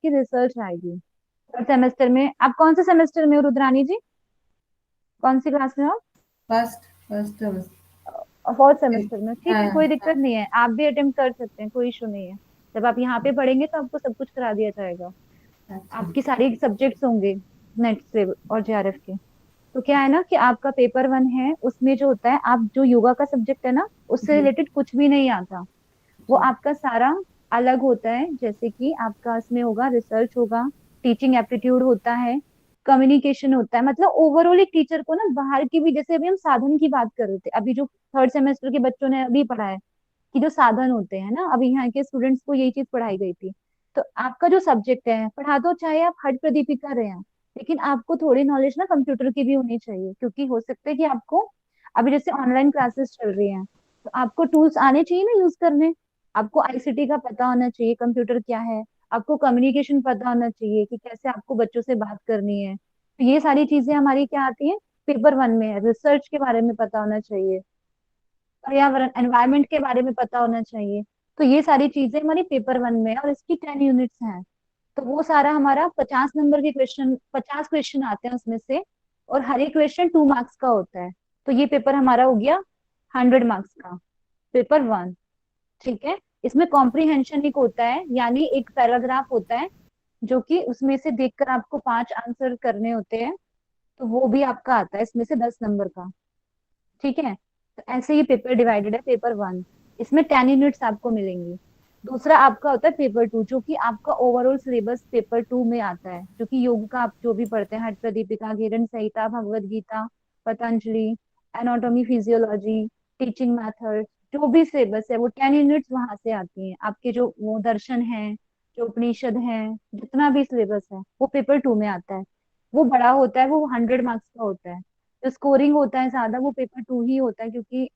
आपकी रिसर्च आएगी। Third semester में आप कौन से सेमेस्टर में हो रुद्रानी जी? कौन सी क्लास में हो? फर्स्ट फर्स्ट फोर्थ सेमेस्टर में, ठीक है, हाँ। कोई दिक्कत नहीं है, आप भी अटेम्प्ट कर सकते हैं, कोई इशू नहीं है। जब आप यहाँ पे पढ़ेंगे तो आपको सब कुछ करा दिया जाएगा। अच्छा। आपकी सारी सब्जेक्ट्स होंगे नेट से और जेआरएफ के। तो क्या है ना कि आपका पेपर वन है, उसमें जो होता है, आप जो योगा का सब्जेक्ट है ना, उससे जी रिलेटेड कुछ भी नहीं आता। वो जी। आपका सारा अलग होता है। जैसे कि आपका इसमें होगा रिसर्च होगा, टीचिंग एप्टीट्यूड होता है, कम्युनिकेशन होता है। मतलब ओवरऑल एक टीचर को ना बाहर की भी, जैसे अभी हम साधन की बात कर रहे थे, अभी जो थर्ड सेमेस्टर के बच्चों ने अभी पढ़ा है कि जो साधन होते हैं ना, अभी यहाँ के स्टूडेंट्स को यही चीज पढ़ाई गई थी। तो आपका जो सब्जेक्ट है, पढ़ा दो चाहे आप हट प्रदीपिका रहे हैं, लेकिन आपको थोड़ी नॉलेज ना कंप्यूटर की भी होनी चाहिए, क्योंकि हो सकता है कि आपको अभी जैसे ऑनलाइन क्लासेस चल रही हैं, तो आपको टूल्स आने चाहिए ना यूज करने। आपको आईसीटी का पता होना चाहिए, कंप्यूटर क्या है। आपको कम्युनिकेशन पता होना चाहिए कि कैसे आपको बच्चों से बात करनी है। तो ये सारी चीजें हमारी क्या आती हैं, पेपर वन में है। रिसर्च के बारे में पता होना चाहिए, पर्यावरण एनवायरनमेंट के बारे में पता होना चाहिए। तो ये सारी चीजें हमारी पेपर वन में है, और इसकी 10 यूनिट्स हैं। तो वो सारा हमारा 50 नंबर के क्वेश्चन, 50 क्वेश्चन आते हैं उसमें से, और हर एक क्वेश्चन 2 मार्क्स का होता है। तो ये पेपर हमारा हो गया 100 मार्क्स का, पेपर वन। ठीक है। इसमें कॉम्प्रीहेंशन एक होता है, यानी एक पैराग्राफ होता है जो कि उसमें से देखकर आपको 5 आंसर करने होते हैं। तो वो भी आपका आता है इसमें से 10 नंबर का। ठीक है। तो ऐसे ये पेपर डिवाइडेड है, पेपर वन। इसमें 10 यूनिट्स आपको मिलेंगी। दूसरा आपका होता है पेपर टू, जो कि आपका ओवरऑल सिलेबस पेपर टू में आता है, जो कि योग का आप जो भी पढ़ते हैं, हट प्रदीपिका, घेरन Samhita, Bhagavad Gita, Patanjali, anatomy, physiology, teaching method, जो भी सिलेबस है वो 10 यूनिट्स वहां से आती हैं। आपके जो वो दर्शन है, जो उपनिषद है, जितना भी सिलेबस है वो पेपर टू में आता है। वो बड़ा होता है, वो 100 मार्क्स का होता है। जो स्कोरिंग होता है ज्यादा, वो पेपर टू ही होता है, क्योंकि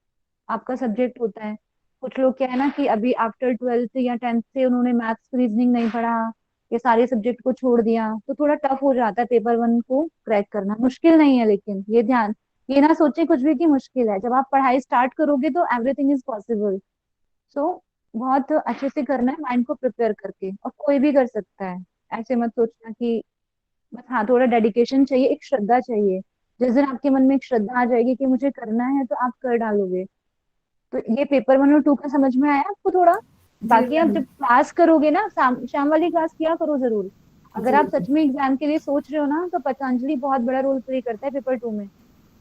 आपका सब्जेक्ट होता है। कुछ लोग क्या है ना कि अभी आफ्टर 12th या 10th से उन्होंने मैथ्स रीजनिंग नहीं पढ़ा, ये सारे सब्जेक्ट को छोड़ दिया, तो थोड़ा टफ हो जाता है पेपर वन को क्रैक करना। मुश्किल नहीं है, लेकिन ये ना सोचे कुछ भी कि मुश्किल है। जब आप पढ़ाई स्टार्ट करोगे तो एवरीथिंग इज पॉसिबल। सो बहुत अच्छे से करना है, माइंड को प्रिपेयर करके, और कोई भी कर सकता है। ऐसे मत सोचना कि, बस हाँ, थोड़ा डेडिकेशन चाहिए, एक श्रद्धा चाहिए। जिस दिन आपके मन में एक श्रद्धा आ जाएगी कि मुझे करना है, तो आप कर डालोगे। तो ये पेपर वन और टू का समझ में आया आपको थोड़ा? जी बाकी आप मैम। जब क्लास करोगे ना, शाम वाली क्लास किया करो जरूर। अगर जी आप सच में एग्जाम के लिए सोच रहे हो ना, तो पतंजलि बहुत बड़ा रोल प्ले करता है पेपर टू में।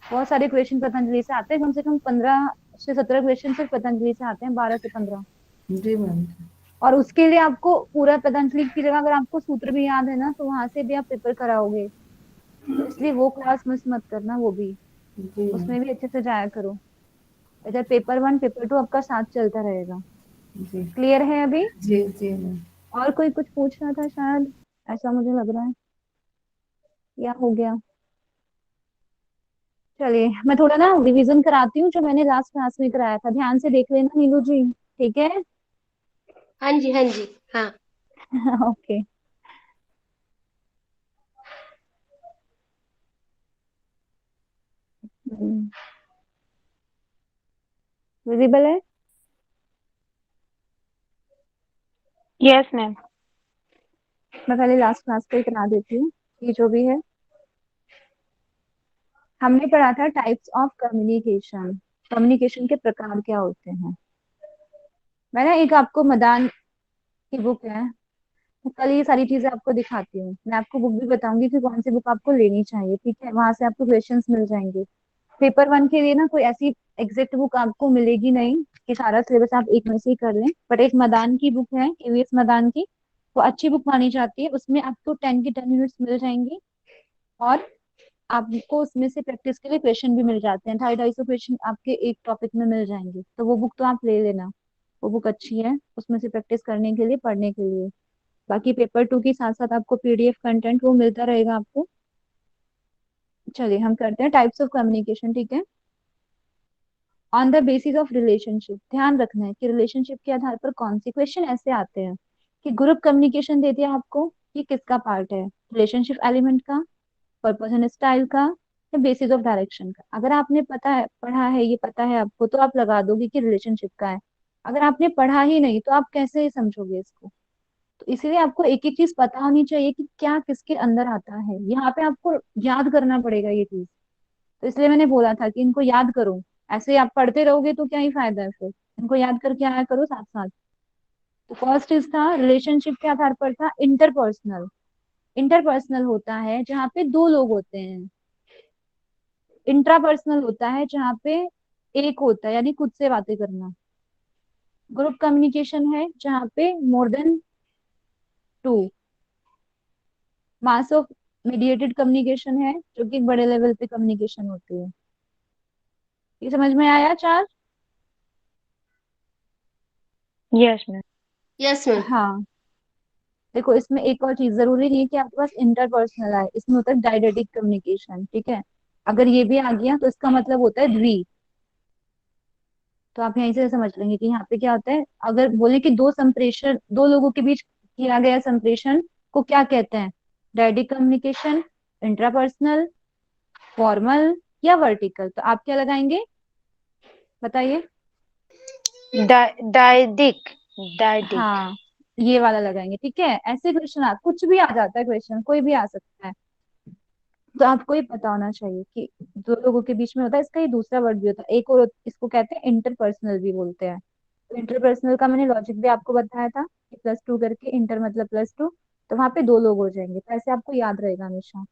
बहुत सारे क्वेश्चन पतंजलि से आते हैं, कम से कम 15 से 17 क्वेश्चन सिर्फ पतंजलि से आते हैं, 12 से 15। जी मैम। और उसके लिए आपको पूरा पतंजलि की जगह अगर आपको सूत्र भी याद है ना, तो वहां से भी आप पेपर कराओगे। तो इसलिए वो क्लास मिस मत करना, वो भी जी मैम। उसमें भी अच्छे से जाया करो। इधर पेपर वन पेपर टू आपका साथ चलता रहेगा। जी क्लियर है अभी? जी। जी मैम। और कोई कुछ पूछ रहा था शायद, ऐसा मुझे लग रहा है, या हो गया? चलिए, मैं थोड़ा ना रिवीजन कराती हूँ जो मैंने लास्ट क्लास में कराया था, ध्यान से देख लेना नीलू जी। ठीक है? हाँ जी, हाँ जी। हाँ। ओके। विजिबल है? Yes ma'am. मैं पहले लास्ट क्लास पे ही करा देती हूँ, ये जो भी है। हमने पढ़ा था टाइप्स ऑफ कम्युनिकेशन, कम्युनिकेशन के प्रकार क्या होते हैं। मैं ना एक आपको मदान की बुक है, मैं कल ये सारी चीजें आपको दिखाती हूँ। मैं आपको बुक भी बताऊंगी कि कौन सी बुक आपको लेनी चाहिए, ठीक है? वहां से आपको क्वेश्चंस मिल जाएंगे। पेपर वन के लिए ना कोई ऐसी एग्जैक्ट बुक आपको मिलेगी नहीं कि सारा सिलेबस आप एक में से ही कर लें, बट एक मदान की बुक है, केवीएस मदान की। वो अच्छी बुक मानी जाती है, उसमें आपको 10 की 10 यूनिट्स मिल जाएंगी। और आपको उसमें से प्रैक्टिस के लिए क्वेश्चन भी मिल जाते हैं, 250-250 क्वेश्चन आपके एक टॉपिक में मिल जाएंगे। तो वो बुक तो आप ले लेना, वो बुक अच्छी है, उसमें से प्रैक्टिस करने के लिए, पढ़ने के लिए। बाकी पेपर टू के साथ साथ आपको पीडीएफ कंटेंट वो मिलता रहेगा आपको। चलिए हम करते हैं टाइप्स ऑफ कम्युनिकेशन, ठीक है? On the basis of relationship, ध्यान रखना है कि रिलेशनशिप के आधार पर कौन से क्वेश्चन ऐसे आते हैं कि ग्रुप कम्युनिकेशन दे दिया आपको, ये किसका पार्ट है, रिलेशनशिप एलिमेंट का, पर्पस एंड स्टाइल का, या बेसिस ऑफ डायरेक्शन का। अगर आपने पता है, पढ़ा है, ये पता है आपको, तो आप लगा दोगे कि रिलेशनशिप का है। अगर आपने पढ़ा ही नहीं तो आप कैसे समझोगे इसको? तो इसीलिए आपको एक एक चीज पता होनी चाहिए कि क्या किसके अंदर आता है, यहाँ पे आपको याद करना पड़ेगा ये चीज। तो इसलिए मैंने बोला था कि इनको याद करो, ऐसे आप पढ़ते रहोगे तो क्या ही फायदा है फिर, इनको याद करके आया करो साथ साथ। तो फर्स्ट इज था रिलेशनशिप के आधार पर था इंटरपर्सनल। इंटरपर्सनल होता है जहाँ पे दो लोग होते हैं। इंट्रापर्सनल होता है जहाँ पे एक होता है, यानी खुद से बातें करना। ग्रुप कम्युनिकेशन है जहाँ पे more than two. Mass of mediated communication है जो कि बड़े लेवल पे कम्युनिकेशन होती है। ये समझ में आया चार? Yes, ma'am. Yes ma'am. हाँ। देखो इसमें एक और चीज, जरूरी नहीं है कि आपके पास इंटरपर्सनल आए, इसमें होता है डायडेटिक कम्युनिकेशन, ठीक है। अगर ये भी आ गया तो इसका मतलब होता है द्वि। तो आप यहीं से समझ लेंगे कि यहाँ पे क्या होता है। अगर बोले कि दो संप्रेषण, दो लोगों के बीच किया गया संप्रेषण को क्या कहते हैं? डायडिक कम्युनिकेशन, इंट्रापर्सनल, फॉर्मल या वर्टिकल। तो आप क्या लगाएंगे बताइए? Diadic. Diadic. हाँ, ये वाला लगाएंगे, ठीक है। ऐसे क्वेश्चन आ, कुछ भी आ जाता है, क्वेश्चन कोई भी आ सकता है। तो आपको ये पता होना चाहिए कि दो लोगों के बीच में होता है, इसका ये दूसरा वर्ड भी होता है एक और, इसको कहते हैं इंटरपर्सनल भी बोलते हैं। तो इंटरपर्सनल का मैंने लॉजिक भी आपको बताया था कि +2 करके, इंटर मतलब +2, तो वहां पे दो लोग हो जाएंगे, तो ऐसे आपको याद रहेगा हमेशा।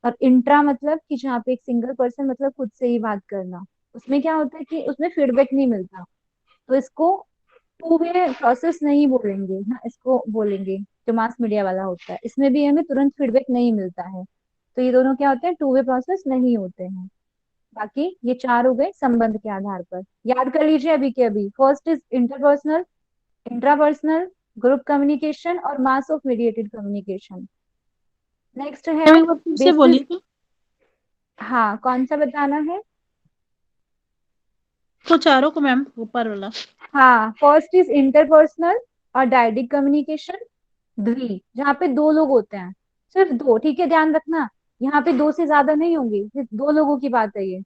और इंट्रा मतलब कि जहाँ पे एक सिंगल पर्सन, मतलब खुद से ही बात करना। उसमें क्या होता है कि उसमें फीडबैक नहीं मिलता, तो इसको टू वे प्रोसेस नहीं बोलेंगे ना, इसको बोलेंगे जो मास मीडिया वाला होता है, इसमें भी हमें तुरंत फीडबैक नहीं मिलता है। तो ये दोनों क्या होते हैं, टू वे प्रोसेस नहीं होते हैं। बाकी ये चार हो गए संबंध के आधार पर, याद कर लीजिए अभी के अभी। First is interpersonal, intrapersonal, group communication और mass of mediated communication. Next है मैम एक बार फिर से बेसिस। बोलिए तो। हाँ, कौन सा बताना है? तो चारों को मैम, ऊपर वाला। हाँ, फर्स्ट इज इंटरपर्सनल और डायडिक कम्युनिकेशन, द्वि जहाँ पे दो लोग होते हैं, सिर्फ दो, ठीक है, ध्यान रखना। यहाँ पे दो से ज्यादा नहीं होंगे, सिर्फ दो लोगों की बात है ये।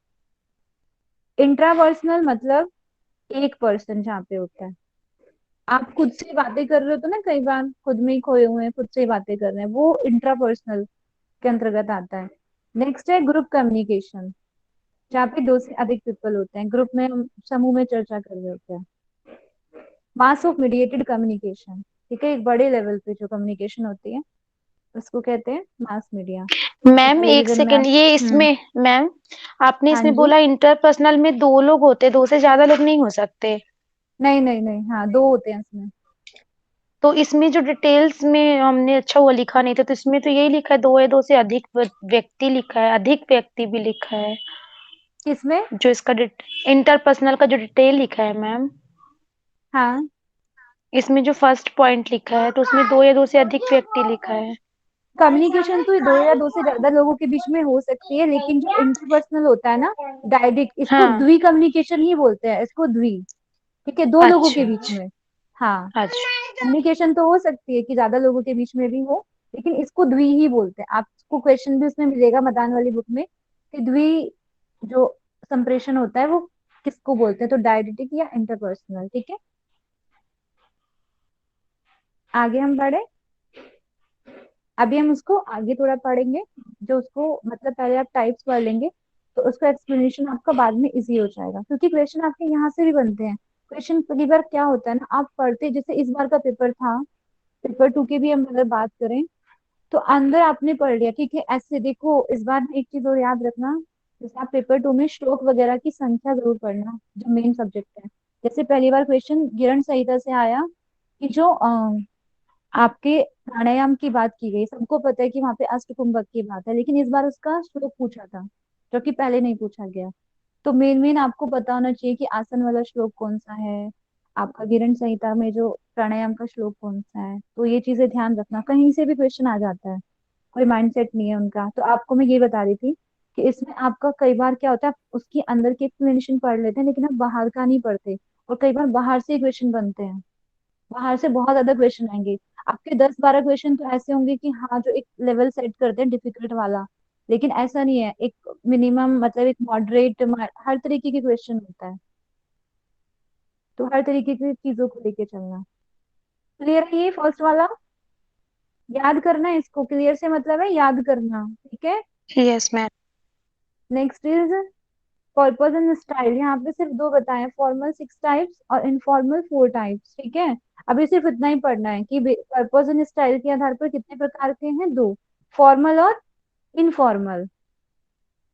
इंट्रापर्सनल मतलब एक पर्सन जहाँ पे होता है, आप खुद से बातें कर रहे हो तो ना, कई बार खुद में ही खोए हुए हैं, खुद से ही बातें कर रहे हैं, वो इंट्रापर्सनल के अंतर्गत आता है। नेक्स्ट है ग्रुप कम्युनिकेशन, जहाँ पे दो से अधिक पीपल होते हैं, ग्रुप में हम समूह में चर्चा कर रहे होते हैं। मास ऑफ मीडिएटेड कम्युनिकेशन, ठीक है, एक बड़े लेवल पे जो कम्युनिकेशन होती है उसको कहते हैं मास मीडिया। मैम एक टेलीविजन में सेकंड, ये हम्म। इसमें मैम आपने हाँ इसमें जी। बोला इंटरपर्सनल में दो लोग होते, दो से ज्यादा लोग नहीं हो सकते। नहीं नहीं नहीं, हाँ दो होते हैं इसमें। तो इसमें जो डिटेल्स में हमने अच्छा हुआ लिखा नहीं था, तो इसमें तो यही लिखा है दो या दो से अधिक व्यक्ति लिखा है, अधिक व्यक्ति भी लिखा है। किसमें? जो इसका इंटरपर्सनल का जो डिटेल लिखा है मैम, हाँ, इसमें जो फर्स्ट पॉइंट लिखा है तो उसमें दो या दो से अधिक व्यक्ति लिखा है। कम्युनिकेशन तो ये दो या दो से ज्यादा लोगों के बीच में हो सकती है, लेकिन जो इंटरपर्सनल होता है ना, डायरेक्ट, इसको हाँ। द्वि कम्युनिकेशन ही बोलते हैं, इसको द्वि, ठीक है, दो लोगों अच्छा के बीच अच्छा। में। हाँ, अच्छा। कम्युनिकेशन तो हो सकती है कि ज्यादा लोगों के बीच में भी हो, लेकिन इसको द्वि ही बोलते हैं। आपको क्वेश्चन भी उसमें मिलेगा मदान वाली बुक में कि द्वि जो संप्रेषण होता है वो किसको बोलते हैं, तो डायडिटिक या इंटरपर्सनल, ठीक है। आगे हम बढ़े, अभी हम उसको आगे थोड़ा पढ़ेंगे, जो उसको मतलब पहले आप टाइप्स पढ़ लेंगे तो उसका एक्सप्लेनेशन आपका बाद में इजी हो जाएगा, क्योंकि क्वेश्चन आपके यहाँ से भी बनते हैं। क्वेश्चन कई बार क्या होता है ना, आप पढ़ते, जैसे इस बार का पेपर था, पेपर 2 की भी हम अगर बात करें, तो अंदर आपने पढ़ लिया, ठीक है, ऐसे देखो इस बार एक चीज और याद रखना, जैसे आप पेपर 2 में श्लोक वगैरह की संख्या जरूर पढ़ना, जो मेन सब्जेक्ट है। जैसे पहली बार क्वेश्चन गिरण संहिता से आया कि जो आपके प्राणायाम की बात की गई, सबको पता है कि वहां पे अष्टकुंभक की बात है, लेकिन इस बार उसका श्लोक पूछा था जो कि पहले नहीं पूछा गया। तो मेन मेन आपको पता होना चाहिए कि आसन वाला श्लोक कौन सा है, आपका गिरण संहिता में जो प्राणायाम का श्लोक कौन सा है, तो ये चीजें ध्यान रखना, कहीं से भी क्वेश्चन आ जाता है, कोई माइंडसेट नहीं है उनका। तो आपको मैं ये बता रही थी कि इसमें आपका कई बार क्या होता है, आप उसकी अंदर की एक्सप्लेनेशन पढ़ लेते हैं लेकिन आप बाहर का नहीं पढ़ते, और कई बार बाहर से क्वेश्चन बनते हैं, बाहर से बहुत ज्यादा क्वेश्चन आएंगे। आपके 10-12 क्वेश्चन तो ऐसे होंगे कि हाँ, जो एक लेवल सेट करते हैं डिफिकल्ट वाला, लेकिन ऐसा नहीं है, एक मिनिमम मतलब एक मॉडरेट, हर तरीके के क्वेश्चन होता है। तो हर तरीके की चीजों को लेके चलना। क्लियर है ये फर्स्ट वाला? याद करना है इसको, क्लियर से मतलब है याद करना, ठीक है। Yes ma'am. Next is purpose and style. यहाँ पे सिर्फ दो बताए, फॉर्मल 6 टाइप्स और इनफॉर्मल 4 टाइप्स, ठीक है। अभी सिर्फ इतना ही पढ़ना है कि पर्पस एंड स्टाइल के आधार पर कितने प्रकार के हैं, दो, फॉर्मल और इनफॉर्मल।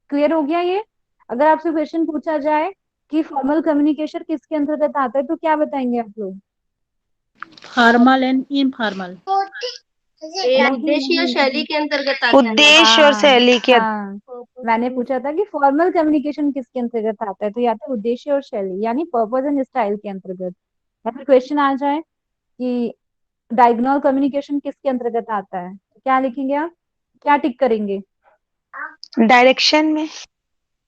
क्लियर हो गया ये? अगर आपसे क्वेश्चन पूछा जाए कि फॉर्मल कम्युनिकेशन किसके अंतर्गत आता है, तो क्या बताएंगे आप लोग? Formal and informal. ये नहीं उद्देश्य या नहीं शैली नहीं। के अंतर्गत आता है मैम। उद्देश्य और हाँ शैली के हाँ, मैंने पूछा था कि फॉर्मल कम्युनिकेशन किसके अंतर्गत आता है, तो या तो उद्देश्य और शैली यानी पर्पस एंड स्टाइल के अंतर्गत। या फिर क्वेश्चन आ जाए कि डायगोनल कम्युनिकेशन किसके अंतर्गत आता है, तो क्या लिखेंगे आप, क्या टिक करेंगे? डायरेक्शन में।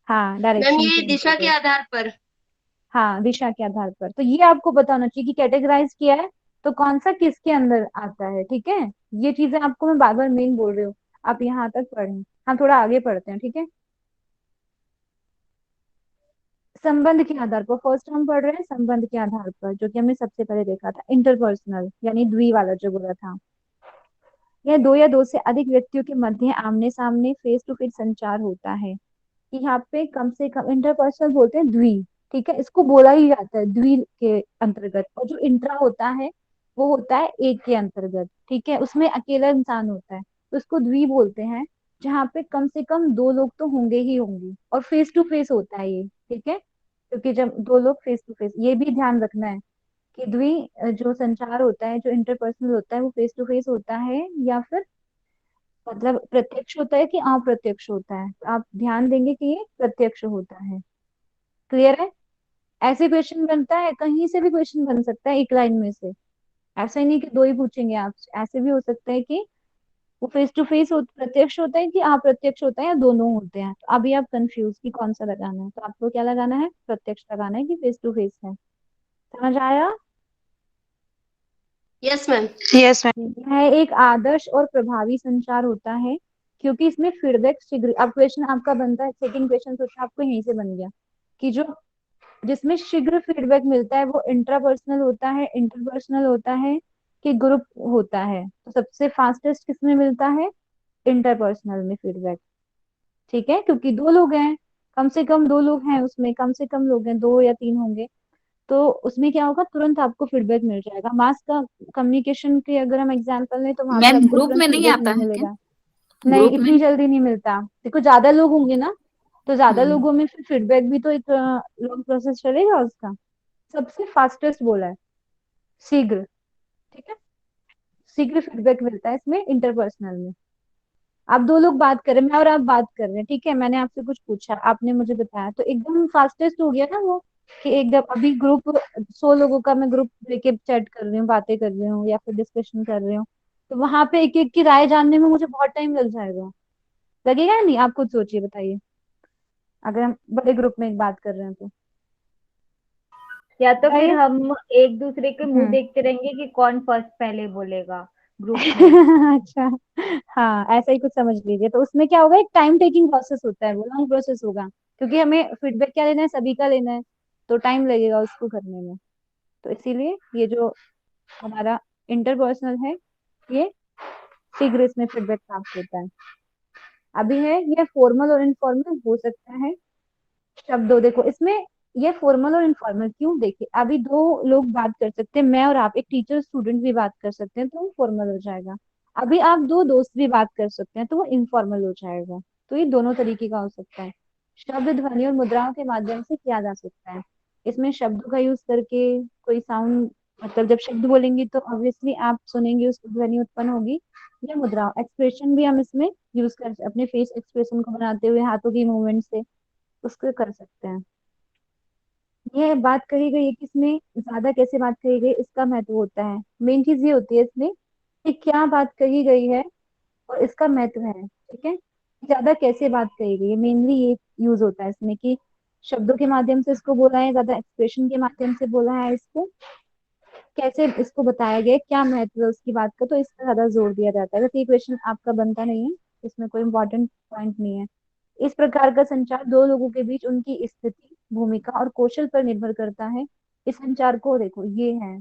हाँ, मैम डायरेक्शन ये के दिशा के अंतर्गत। आधार पर। हाँ, दिशा के आधार पर। तो ये आपको बताना चाहिए कि कैटेगराइज किया है तो कौन सा किसके अंदर आता है, ठीक है। ये चीजें आपको मैं बार बार मेन बोल रही हूँ, आप यहाँ तक पढ़ें। हम थोड़ा आगे पढ़ते हैं, ठीक है। संबंध के आधार पर, फर्स्ट हम पढ़ रहे हैं संबंध के आधार पर, जो कि हमने सबसे पहले देखा था, इंटरपर्सनल यानी द्वि वाला जो बोला था। यह दो या दो से अधिक व्यक्तियों के मध्य आमने सामने फेस टू फेस संचार होता है। कि यहाँ पे कम से कम, इंटरपर्सनल बोलते हैं द्वि, ठीक है, इसको बोला ही जाता है द्वि के अंतर्गत। और जो इंट्रा होता है वो होता है एक के अंतर्गत, ठीक है, उसमें अकेला इंसान होता है, तो उसको द्वि बोलते हैं। जहाँ पे कम से कम दो लोग तो होंगे ही होंगे, और फेस टू फेस होता है ये, ठीक है। क्योंकि जब दो लोग फेस टू फेस, ये भी ध्यान रखना है कि द्वि जो संचार होता है, जो इंटरपर्सनल होता है, वो फेस टू फेस होता है या फिर मतलब प्रत्यक्ष होता है कि अप्रत्यक्ष होता है। तो आप ध्यान देंगे कि ये प्रत्यक्ष होता है। क्लियर है? ऐसे क्वेश्चन बनता है, कहीं से भी क्वेश्चन बन सकता है एक लाइन में से। ऐसा ही नहीं कि दो ही पूछेंगे आप, ऐसे भी हो सकता है कि वो फेस टू फेस प्रत्यक्ष होता है कि अप्रत्यक्ष होता है या दोनों होते हैं। तो अभी आप कंफ्यूज कि कौन सा लगाना है, तो आपको क्या लगाना है, प्रत्यक्ष लगाना है कि फेस टू फेस है। समझ आया? Yes ma'am. Yes ma'am. यह एक आदर्श और प्रभावी संचार होता है क्योंकि इसमें फीडबैक शीघ्र, अब क्वेश्चन आपका बनता है, सेकंड क्वेश्चन सोचा आपको यहीं से बन गया कि जो जिसमें शीघ्र फीडबैक मिलता है वो इंट्रापर्सनल होता है, इंटरपर्सनल होता है कि ग्रुप होता है। तो सबसे फास्टेस्ट किसमें मिलता है, इंटरपर्सनल में फीडबैक, ठीक है। क्योंकि दो लोग हैं, कम से कम दो लोग हैं उसमें, कम से कम लोग हैं, दो या तीन होंगे, तो उसमें क्या होगा, तुरंत आपको फीडबैक मिल जाएगा। मास का कम्युनिकेशन के अगर हम एग्जांपल लें तो वहां पर मैम आपको ग्रुप तुरंत में नहीं फीडबैक आता नहीं है क्या? मिलेगा। नहीं, ग्रुप में? इतनी जल्दी नहीं मिलता, देखो ज्यादा लोग होंगे ना, तो ज्यादा हम्म। लोगों में फिर फीडबैक भी तो एक लॉन्ग प्रोसेस चलेगा उसका। सबसे फास्टेस्ट बोला है, शीघ्र, ठीक है, शीघ्र फीडबैक मिलता है इसमें इंटरपर्सनल में। आप दो लोग बात कर रहे हैं, मैं और आप बात कर रहे हैं, ठीक है, मैंने आपसे कुछ पूछा, आपने मुझे बताया, तो एकदम फास्टेस्ट हो गया ना वो, कि एकदम अभी ग्रुप 100 लोगों का मैं ग्रुप लेके चैट कर रही हूँ, बातें कर रही हूँ या फिर डिस्कशन कर रही हूँ, तो वहां पे एक एक की राय जानने में मुझे बहुत टाइम लग जाएगा, लगेगा या नहीं? आप खुद सोचिए बताइए, अगर हम बड़े ग्रुप में एक बात कर रहे हैं तो। या तो फिर बताइए। हम एक दूसरे के मुंह हम्म। देखते रहेंगे कि कौन फर्स्ट पहले बोलेगा ग्रुप में। अच्छा, हाँ ऐसा ही कुछ समझ लीजिए। तो उसमें क्या होगा, एक टाइम टेकिंग प्रोसेस होता है, वो लॉन्ग प्रोसेस होगा, क्योंकि हमें फीडबैक क्या लेना है, सभी का लेना है, तो टाइम लगेगा उसको करने में। तो इसीलिए ये जो हमारा इंटरपर्सनल है, ये शीघ्र इसमें फीडबैक प्राप्त होता है। अभी है ये फॉर्मल और इनफॉर्मल हो सकता है। शब्दों देखो इसमें, ये फॉर्मल और इनफॉर्मल क्यों, देखिए अभी दो लोग बात कर सकते हैं, मैं और आप, एक टीचर स्टूडेंट भी बात कर सकते हैं तो वो फॉर्मल हो जाएगा। अभी आप दो दोस्त भी बात कर सकते हैं तो वो इनफॉर्मल हो जाएगा। तो ये दोनों तरीके का हो सकता है। शब्द ध्वनि और मुद्राओं के माध्यम से किया जा सकता है। इसमें शब्दों का यूज करके कोई साउंड, मतलब जब शब्द बोलेंगे तो ऑब्वियसली आप सुनेंगे, उसको ध्वनि उत्पन्न होगी, या मुद्राओं, एक्सप्रेशन भी हम इसमें यूज कर, अपने फेस एक्सप्रेशन को बनाते हुए हाथों की मूवमेंट से उसको कर सकते हैं। ये बात कही गई है कि इसमें ज्यादा कैसे बात कही गई इसका महत्व होता है। मेन चीज ये होती है इसमें कि क्या बात कही गई है और इसका महत्व है, ठीक है। ज्यादा कैसे बात कही गई है, मेनली ये यूज होता है इसमें कि शब्दों के माध्यम से इसको बोला है, ज्यादा एक्सप्रेशन के माध्यम से बोला है इसको, कैसे इसको बताया गया है, क्या महत्व है उसकी बात का, तो इस पर ज्यादा जोर दिया जाता है। वैसे ये क्वेश्चन आपका बनता नहीं है, इसमें कोई इंपॉर्टेंट पॉइंट नहीं है। इस प्रकार का संचार दो लोगों के बीच उनकी स्थिति, भूमिका और कौशल पर निर्भर करता है। इस संचार को देखो, ये है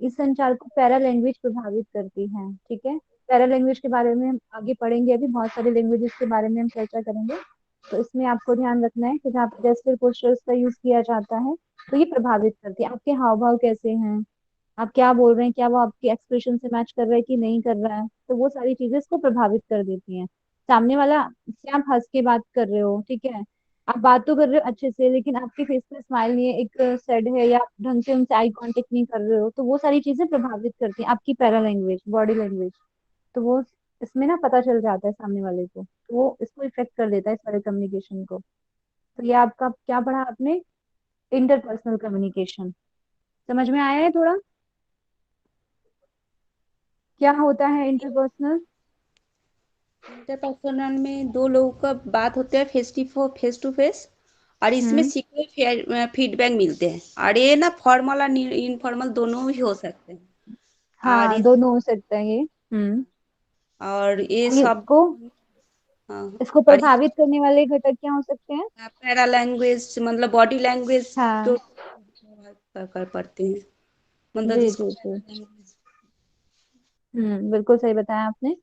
इस संचार को पैरा लैंग्वेज प्रभावित करती है। ठीक है, पैरा लैंग्वेज के बारे में हम आगे पढ़ेंगे, अभी बहुत सारी लैंग्वेजेस के बारे में हम चर्चा करेंगे। तो इसमें आपको ध्यान रखना है कि जहाँ पे जेस्चर पोस्चर्स का यूज किया जाता है तो ये प्रभावित करती है। आपके हाव भाव कैसे हैं, आप क्या बोल रहे हैं, क्या वो आपके एक्सप्रेशन से मैच कर रहा है कि नहीं कर रहा है, तो वो सारी चीजें इसको प्रभावित कर देती हैं। सामने वाला से आप हंस के बात कर रहे हो, ठीक है, आप बात तो कर रहे हो अच्छे से, लेकिन आपके फेस पे स्माइल नहीं है, एक सैड है, या आप ढंग से उनसे आई कांटेक्ट नहीं कर रहे हो, तो वो सारी चीजें प्रभावित करती हैं आपकी पैरा लैंग्वेज, बॉडी लैंग्वेज। तो वो इसमें ना पता चल जाता है सामने वाले को, तो वो इसको इफेक्ट कर देता है सारे कम्युनिकेशन को। तो ये आपका क्या पढ़ा आपने, इंटरपर्सनल कम्युनिकेशन। समझ में आया है थोड़ा, क्या होता है इंटरपर्सनल? इंटरपर्सनल में दो लोगों का बात होता है फेस टू फेस, और इसमें हम्म, सीक्वेंस फीडबैक मिलते हैं, और ये ना फॉर्मल और इनफॉर्मल दोनों भी हो सकते हैं। और हाँ, दोनों हो सकता है ये। हम्म, और ये और सब, इसको हाँ, इसको और प्रभावित करने वाले घटक क्या हो सकते हैं? पैरा लैंग्वेज मतलब बॉडी लैंग्वेज हाँ, तो कर पड़ते हैं, मतलब जी जिसको जी पैरा जी, लैंग्वेज। बिल्कुल सही बताया आपने।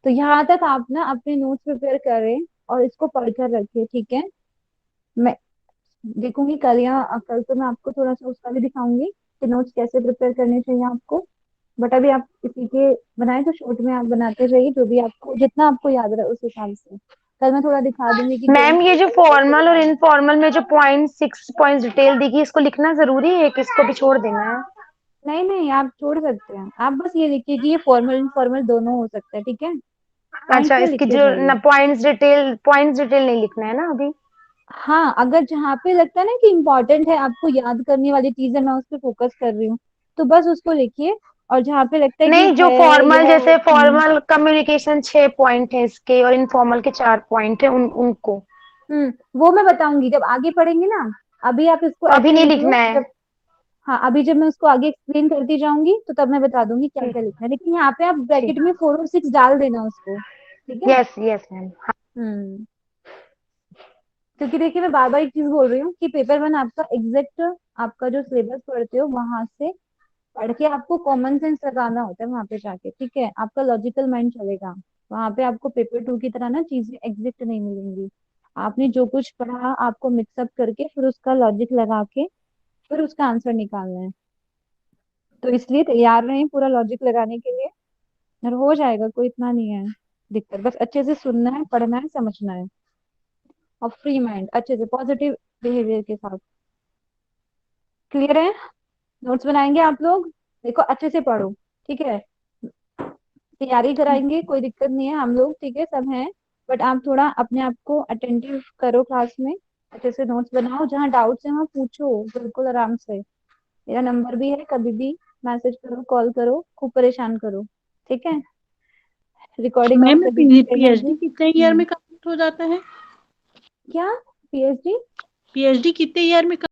तो यहाँ तक आप ना अपने नोट्स प्रिपेयर करें और इसको पढ़कर रखें, ठीक है। मैं देखूंगी कल, या कल तो मैं आपको थोड़ा सा उसका भी दिखाऊंगी कि नोट्स कैसे प्रिपेयर करने चाहिए आपको। बट अभी आप इसी के बनाए तो शॉर्ट में आप बनाते रहिए, जो भी आपको जितना आपको याद रहे उस हिसाब से। कल मैं थोड़ा दिखा दूंगी कि गोइंग मैम टू ये जो कैसे फॉर्मल और बनाना है। इनफॉर्मल में जो पॉइंट 6 पॉइंट्स डिटेल दी गई, इसको लिखना जरूरी है कि इसको भी छोड़ देना है? नहीं नहीं, आप छोड़ सकते हैं, आप बस ये लिखिए कि ये फॉर्मल इनफॉर्मल दोनों हो सकता है, ठीक है। पॉइंट्स अच्छा, ना इसकी लिखते जो जाइए। पॉइंट्स डिटेल नहीं लिखना है ना अभी? हाँ, अगर जहाँ पे लगता है ना कि इम्पोर्टेंट है, आपको याद करने वाली चीज है, मैं उस पर फोकस कर रही हूँ, तो बस उसको लिखिए। और जहाँ पे लगता है कि नहीं, जो है फॉर्मल, यह जैसे फॉर्मल कम्युनिकेशन 6 पॉइंट है इसके, और इनफॉर्मल के 4 पॉइंट है, उनको वो मैं बताऊंगी जब आगे पढ़ेंगे ना। अभी आप इसको तो अभी ऐसे नहीं लिख लो लिखना है? जब, हाँ, अभी जब मैं उसको आगे एक्सप्लेन करती जाऊंगी तो तब मैं बता दूंगी क्या ठीक, क्या लिखना है, लेकिन यहाँ पे आप ब्रैकेट ठीक। में 4 और 6 डाल देना उसको, ठीक है। Yes yes ma'am. हम्म, क्योंकि देखिए मैं बार बार एक चीज बोल रही हूँ कि पेपर वन आपका एग्जैक्ट, आपका जो सिलेबस पढ़ते हो वहां से पढ़ के आपको कॉमन सेंस लगाना होता है वहां पे जाके, ठीक है, आपका लॉजिकल माइंड चलेगा। वहां पे आपको पेपर टू की तरह ना चीजें एग्जैक्ट नहीं मिलेंगी। आपने जो कुछ पढ़ा आपको मिक्सअप करके फिर उसका लॉजिक लगा के फिर उसका आंसर निकालना है। तो इसलिए तैयार रहें पूरा लॉजिक लगाने के लिए, और हो जाएगा, कोई इतना नहीं है दिक्कत, बस अच्छे से सुनना है, पढ़ना है, समझना है, और फ्री माइंड अच्छे से पॉजिटिव बिहेवियर के साथ। क्लियर है? नोट्स बनाएंगे आप लोग, देखो अच्छे से पढ़ो, ठीक है। तैयारी कराएंगे, कोई दिक्कत नहीं है, हम लोग ठीक है सब हैं। बट आप थोड़ा अपने आप को अटेंटिव करो क्लास में, अच्छे से नोट्स बनाओ, जहाँ डाउट्स है वहाँ पूछो बिल्कुल आराम से। मेरा नंबर भी है, कभी भी मैसेज करो, कॉल करो, खूब परेशान करो, ठीक है। Recording of ma'am the video PhD भेजेंगे। कितने ईयर में कंप्लीट हो जाता है? क्या? पीएचडी? पीएचडी कितने ईयर में